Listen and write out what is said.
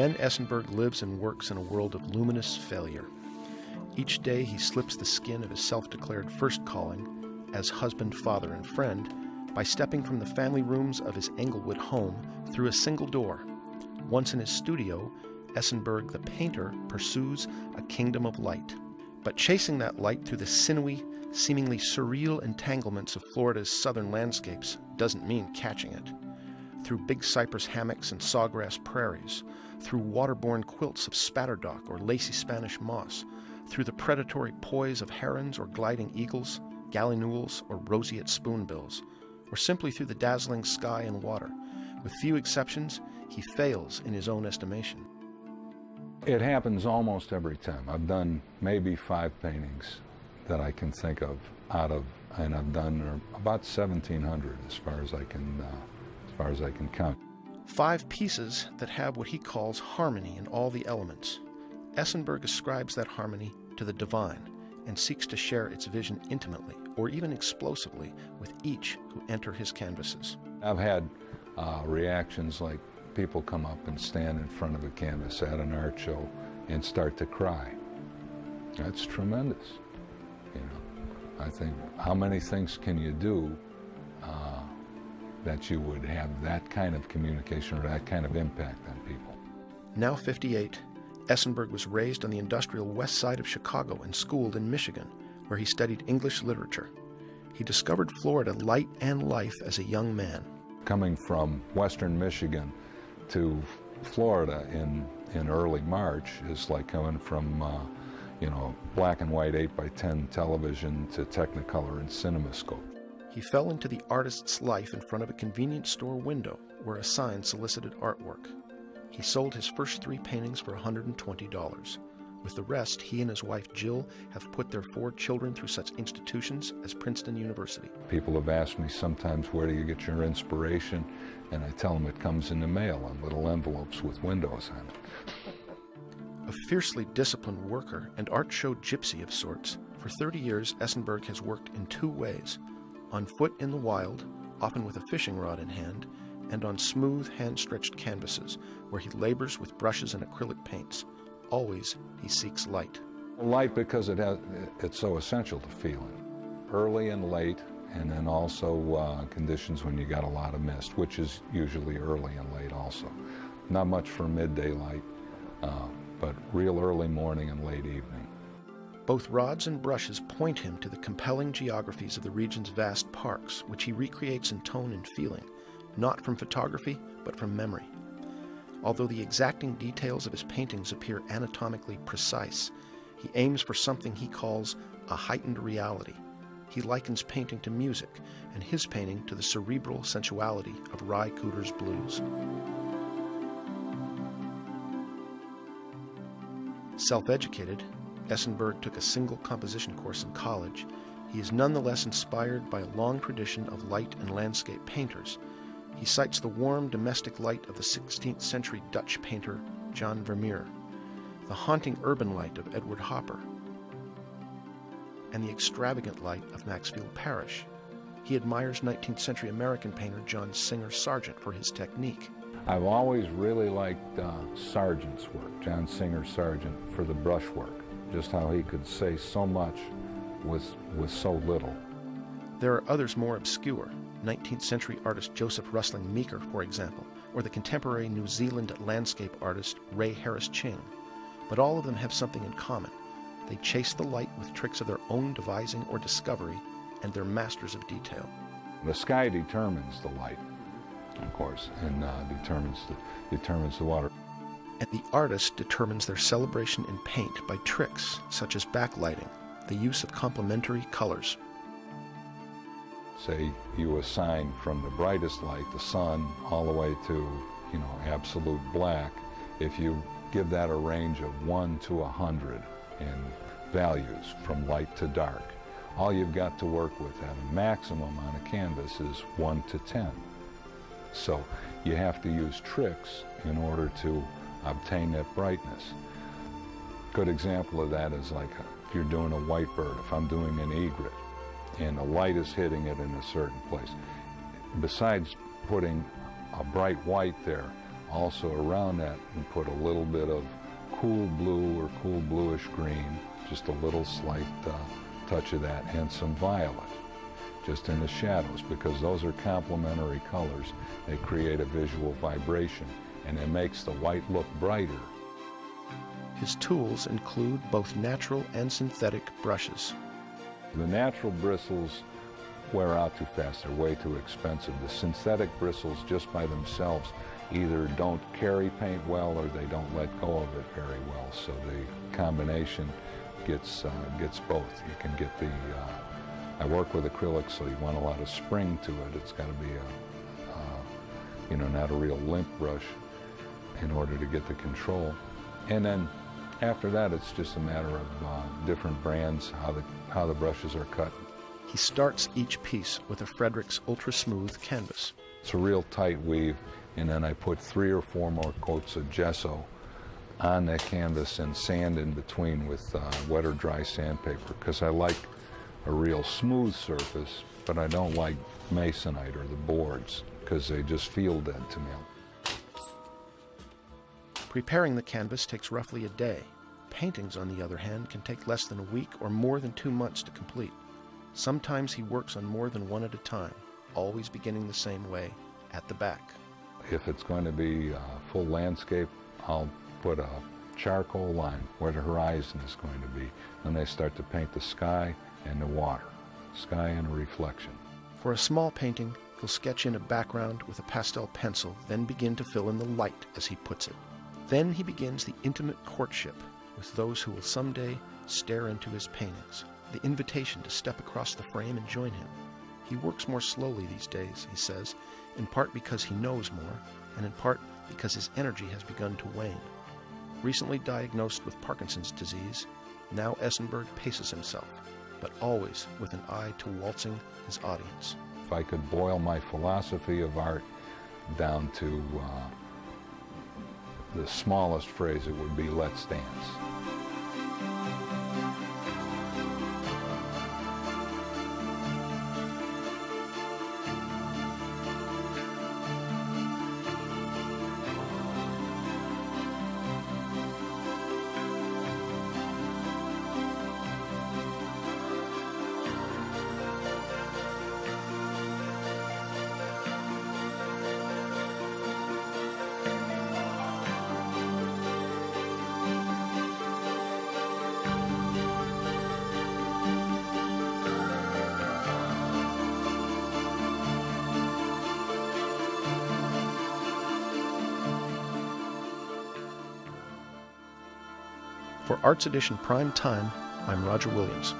Ben Essenburg lives and works in a world of luminous failure. Each day he slips the skin of his self-declared first calling as husband, father, and friend by stepping from the family rooms of his Englewood home through a single door. Once in his studio, Essenburg the painter pursues a kingdom of light. But chasing that light through the sinewy, seemingly surreal entanglements of Florida's southern landscapes doesn't mean catching it. Through big cypress hammocks and sawgrass prairies, through waterborne quilts of spatterdock or lacy Spanish moss, through the predatory poise of herons or gliding eagles, gallinules or roseate spoonbills, or simply through the dazzling sky and water. With few exceptions, he fails in his own estimation. It happens almost every time. I've done maybe 5 paintings that I can think of and I've done about 1,700 as far as I can count. 5 pieces that have what he calls harmony in all the elements. Essenburg ascribes that harmony to the divine and seeks to share its vision intimately or even explosively with each who enter his canvases. I've had reactions like people come up and stand in front of a canvas at an art show and start to cry. That's tremendous. You know, I think, how many things can you do that you would have that kind of communication or that kind of impact on people? Now 58, Essenburg was raised on the industrial west side of Chicago and schooled in Michigan, where he studied English literature. He discovered Florida light and life as a young man. Coming from western Michigan to Florida in early March is like coming from black and white 8x10 television to Technicolor and CinemaScope. He fell into the artist's life in front of a convenience store window where a sign solicited artwork. He sold his first 3 paintings for $120. With the rest, he and his wife Jill have put their 4 children through such institutions as Princeton University. People have asked me sometimes, where do you get your inspiration? And I tell them it comes in the mail on little envelopes with windows on it. A fiercely disciplined worker and art show gypsy of sorts, for 30 years Essenburg has worked in 2 ways: on foot in the wild, often with a fishing rod in hand, and on smooth, hand-stretched canvases, where he labors with brushes and acrylic paints. Always he seeks light. Light because it's so essential to feeling. Early and late, and then also conditions when you got a lot of mist, which is usually early and late also. Not much for midday light, but real early morning and late evening. Both rods and brushes point him to the compelling geographies of the region's vast parks, which he recreates in tone and feeling, not from photography, but from memory. Although the exacting details of his paintings appear anatomically precise, he aims for something he calls a heightened reality. He likens painting to music, and his painting to the cerebral sensuality of Ry Cooder's blues. Self-educated, Essenburg took a single composition course in college. He is nonetheless inspired by a long tradition of light and landscape painters. He cites the warm domestic light of the 16th century Dutch painter John Vermeer, the haunting urban light of Edward Hopper, and the extravagant light of Maxfield Parrish. He admires 19th century American painter John Singer Sargent for his technique. I've always really liked Sargent's work, John Singer Sargent, for the brushwork, just how he could say so much with so little. There are others more obscure, 19th century artist Joseph Rustling Meeker, for example, or the contemporary New Zealand landscape artist Ray Harris Ching. But all of them have something in common. They chase the light with tricks of their own devising or discovery, and they're masters of detail. The sky determines the light, of course, and determines the water. And the artist determines their celebration in paint by tricks such as backlighting, the use of complementary colors. Say you assign from the brightest light, the sun, all the way to, absolute black. If you give that a range of 1 to 100 in values from light to dark, all you've got to work with at a maximum on a canvas is 1 to 10. So you have to use tricks in order to obtain that brightness. Good example of that is like if you're doing a white bird, if I'm doing an egret, and the light is hitting it in a certain place. Besides putting a bright white there, Also around that, and put a little bit of cool blue or cool bluish green, just a little slight touch of that, and some violet, just in the shadows, because those are complementary colors. They create a visual vibration, and it makes the white look brighter. His tools include both natural and synthetic brushes. The natural bristles wear out too fast. They're way too expensive. The synthetic bristles just by themselves either don't carry paint well or they don't let go of it very well. So the combination gets both. You can get the, I work with acrylics, so you want a lot of spring to it. It's got to be not a real limp brush in order to get the control. And then after that, it's just a matter of different brands, how the brushes are cut. He starts each piece with a Frederick's Ultra Smooth canvas. It's a real tight weave, and then I put 3 or 4 more coats of gesso on that canvas and sand in between with wet or dry sandpaper, because I like a real smooth surface, but I don't like masonite or the boards, because they just feel dead to me. Preparing the canvas takes roughly a day. Paintings, on the other hand, can take less than a week or more than 2 months to complete. Sometimes he works on more than one at a time, always beginning the same way, at the back. If it's going to be a full landscape, I'll put a charcoal line where the horizon is going to be. Then I start to paint the sky and the water, sky and a reflection. For a small painting, he'll sketch in a background with a pastel pencil, then begin to fill in the light, as he puts it. Then he begins the intimate courtship with those who will someday stare into his paintings, the invitation to step across the frame and join him. He works more slowly these days, he says, in part because he knows more, and in part because his energy has begun to wane. Recently diagnosed with Parkinson's disease, now Essenburg paces himself, but always with an eye to waltzing his audience. If I could boil my philosophy of art down to the smallest phrase, it would be, let's dance. For Arts Edition Prime Time, I'm Roger Williams.